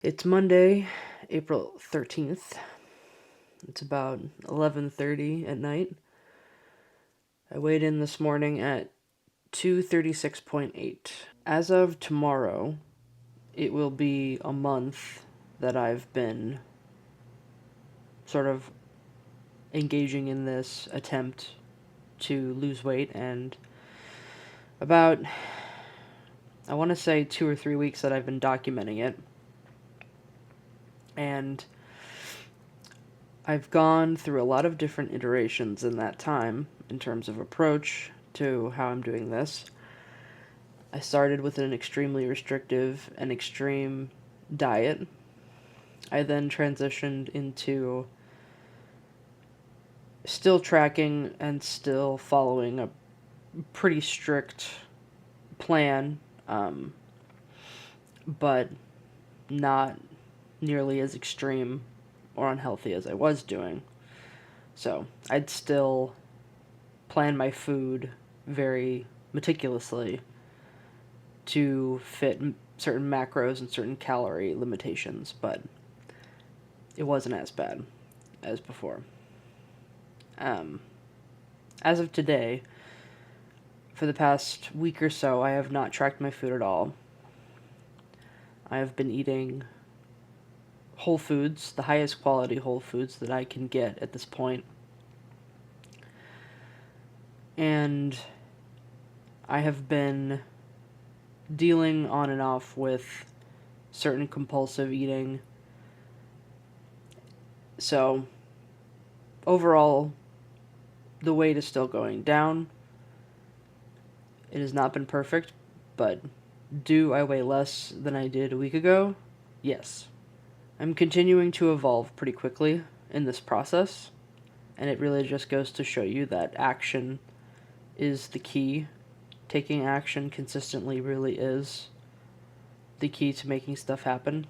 It's Monday, April 13th. It's about 11:30 at night. I weighed in this morning at 236.8. As of tomorrow, it will be a month that I've been sort of engaging in this attempt to lose weight, and about, I want to say 2 or 3 weeks that I've been documenting it. And I've gone through a lot of different iterations in that time in terms of approach to how I'm doing this. I started with an extremely restrictive and extreme diet. I then transitioned into still tracking and still following a pretty strict plan, but not nearly as extreme or unhealthy as I was doing. So I'd still plan my food very meticulously to fit certain macros and certain calorie limitations, but it wasn't as bad as before. As of today, for the past week or so, I have not tracked my food at all. I have been eating whole foods, the highest quality whole foods that I can get at this point. And I have been dealing on and off with certain compulsive eating. So, overall, the weight is still going down. It has not been perfect, but do I weigh less than I did a week ago? Yes. I'm continuing to evolve pretty quickly in this process, and it really just goes to show you that action is the key. Taking action consistently really is the key to making stuff happen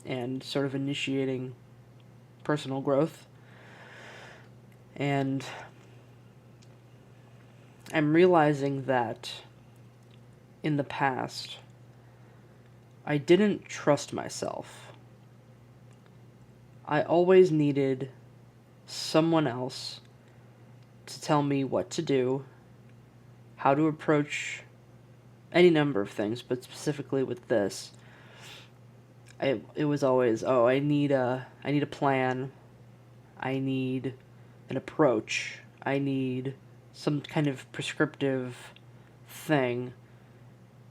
and sort of initiating personal growth. And I'm realizing that in the past, I didn't trust myself. I always needed someone else to tell me what to do, how to approach any number of things, but specifically with this, it was always, oh, I need a plan, I need an approach, I need some kind of prescriptive thing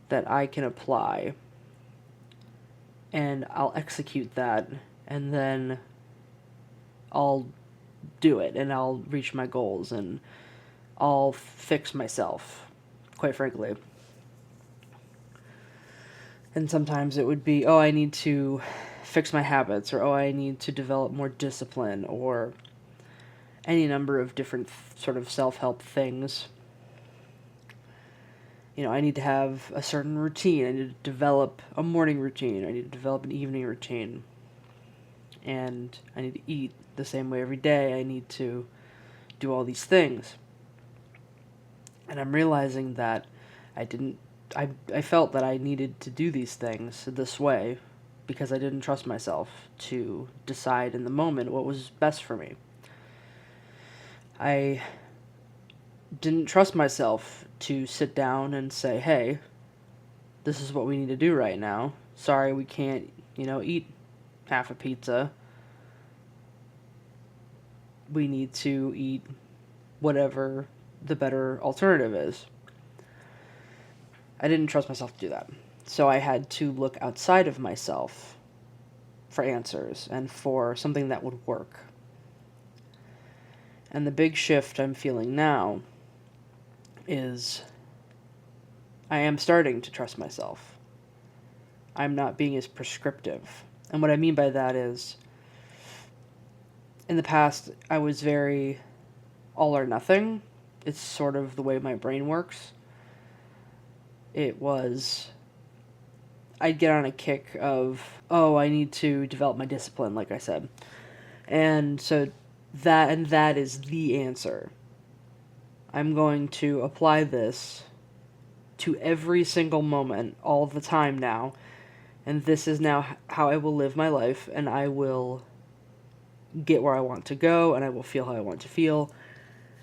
that I can apply, and I'll execute that, and then I'll do it, and I'll reach my goals, and I'll fix myself, quite frankly. And sometimes it would be, oh, I need to fix my habits, or oh, I need to develop more discipline, or any number of different sort of self-help things. I need to have a certain routine. I need to develop a morning routine. I need to develop an evening routine. And I need to eat the same way every day. I need to do all these things. And I'm realizing that I didn't I felt that I needed to do these things this way because I didn't trust myself to decide in the moment what was best for me. I didn't trust myself to sit down and say, hey, this is what we need to do right now. Sorry, we can't, eat half a pizza. We need to eat whatever the better alternative is. I didn't trust myself to do that. So I had to look outside of myself for answers and for something that would work. And the big shift I'm feeling now is I am starting to trust myself. I'm not being as prescriptive. And what I mean by that is, in the past, I was very all or nothing. It's sort of the way my brain works. It was, I'd get on a kick of, oh, I need to develop my discipline, like I said. And so that is the answer. I'm going to apply this to every single moment all the time now, and this is now how I will live my life, and I will get where I want to go, and I will feel how I want to feel,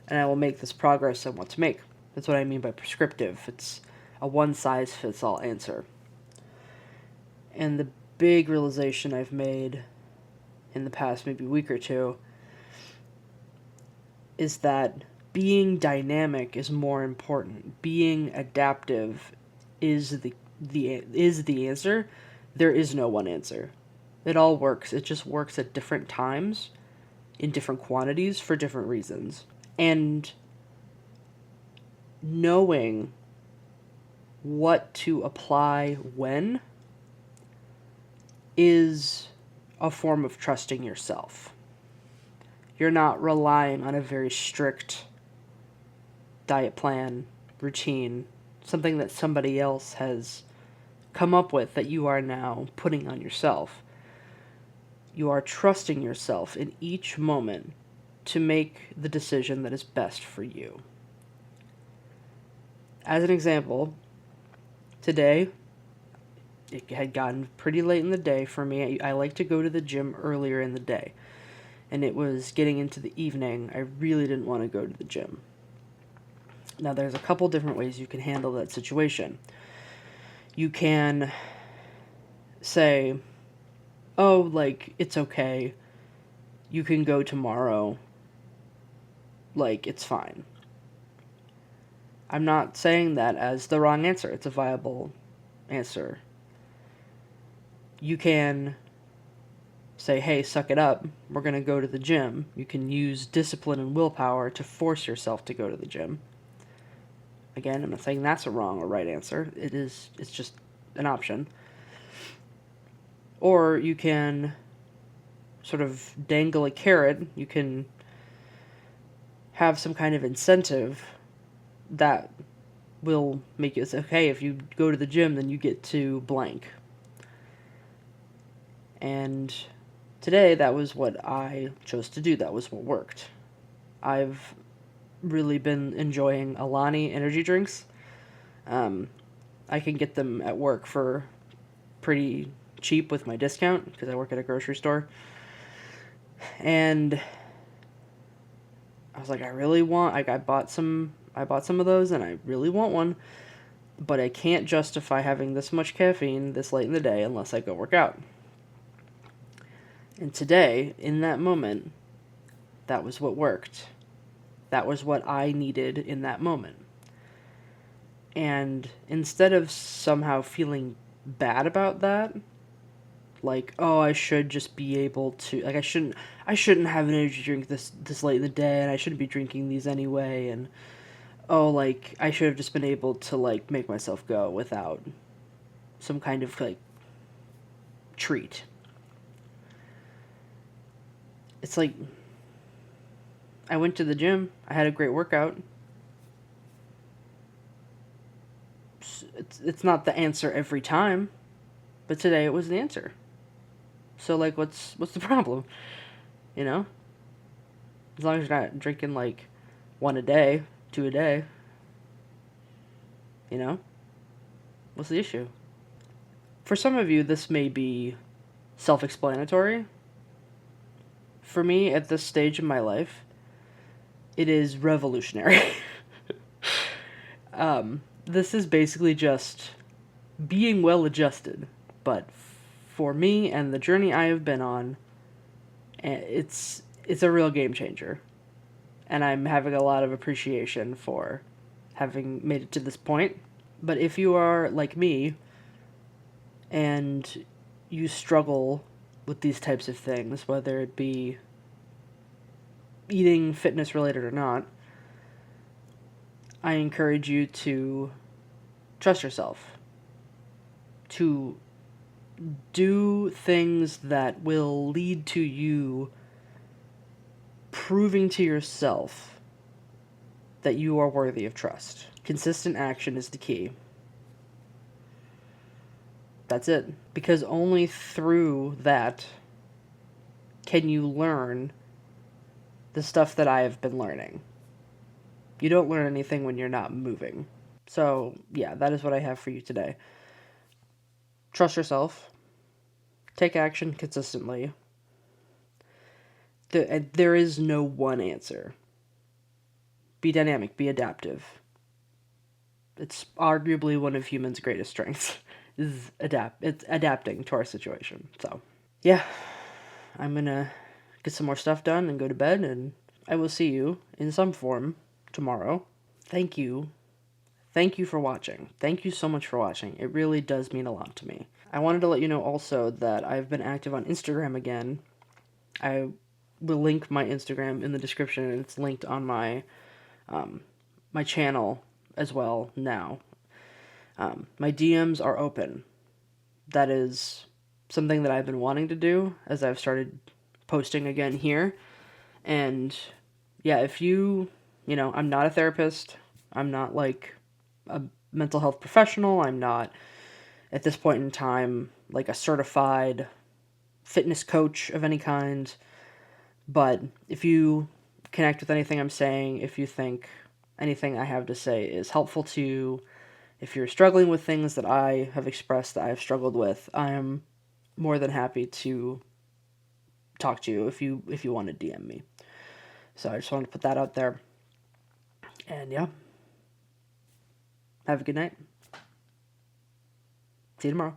and I will make this progress I want to make. That's what I mean by prescriptive. It's a one-size-fits-all answer. And the big realization I've made in the past maybe week or two is that being dynamic is more important. Being adaptive is the answer. There is no one answer. It all works. It just works at different times, in different quantities, for different reasons. And knowing what to apply when is a form of trusting yourself. You're not relying on a very strict diet plan, routine, something that somebody else has come up with that you are now putting on yourself. You are trusting yourself in each moment to make the decision that is best for you. As an example, today, it had gotten pretty late in the day for me. I like to go to the gym earlier in the day, and it was getting into the evening. I really didn't want to go to the gym. Now, there's a couple different ways you can handle that situation. You can say, oh, like, it's okay. You can go tomorrow. Like, it's fine. I'm not saying that as the wrong answer. It's a viable answer. You can say, hey, suck it up. We're going to go to the gym. You can use discipline and willpower to force yourself to go to the gym. Again, I'm not saying that's a wrong or right answer. It's just an option. Or you can sort of dangle a carrot. You can have some kind of incentive that will make it say, okay, if you go to the gym, then you get to blank. And today, that was what I chose to do. That was what worked. I've really been enjoying Alani energy drinks. I can get them at work for pretty cheap with my discount because I work at a grocery store. And I was like, I bought some of those and I really want one, but I can't justify having this much caffeine this late in the day unless I go work out. And today, in that moment, that was what worked. That was what I needed in that moment. And instead of somehow feeling bad about that, like, oh, I should just be able to, like, I shouldn't have an energy drink this late in the day, and I shouldn't be drinking these anyway, and oh, like, I should have just been able to, like, make myself go without some kind of, like, treat. It's like, I went to the gym, I had a great workout. It's not the answer every time, but today it was the answer. So, like, what's the problem? You know? As long as you're not drinking, like, 1 a day, 2 a day. You know? What's the issue? For some of you, this may be self-explanatory. For me, at this stage in my life, it is revolutionary. This is basically just being well-adjusted. But for me and the journey I have been on, it's a real game changer. And I'm having a lot of appreciation for having made it to this point. But if you are like me and you struggle with these types of things, whether it be eating fitness related or not, I encourage you to trust yourself, to do things that will lead to you proving to yourself that you are worthy of trust. Consistent action is the key. That's it. Because only through that can you learn the stuff that I have been learning. You don't learn anything when you're not moving. So, yeah, that is what I have for you today. Trust yourself. Take action consistently. There is no one answer. Be dynamic, be adaptive. It's arguably one of humans' greatest strengths is it's adapting to our situation. So, yeah, I'm going to get some more stuff done and go to bed, and I will see you in some form tomorrow. Thank you. Thank you for watching. Thank you so much for watching. It really does mean a lot to me. I wanted to let you know also that I've been active on Instagram again. I will link my Instagram in the description, and it's linked on my my channel as well now. My DMs are open. That is something that I've been wanting to do as I've started posting again here. And yeah, if I'm not a therapist. I'm not like a mental health professional. I'm not, at this point in time, like a certified fitness coach of any kind. But if you connect with anything I'm saying, if you think anything I have to say is helpful to you, if you're struggling with things that I have expressed that I have struggled with, I am more than happy to talk to you if you want to DM me. So I just wanted to put that out there. And yeah, have a good night. See you tomorrow.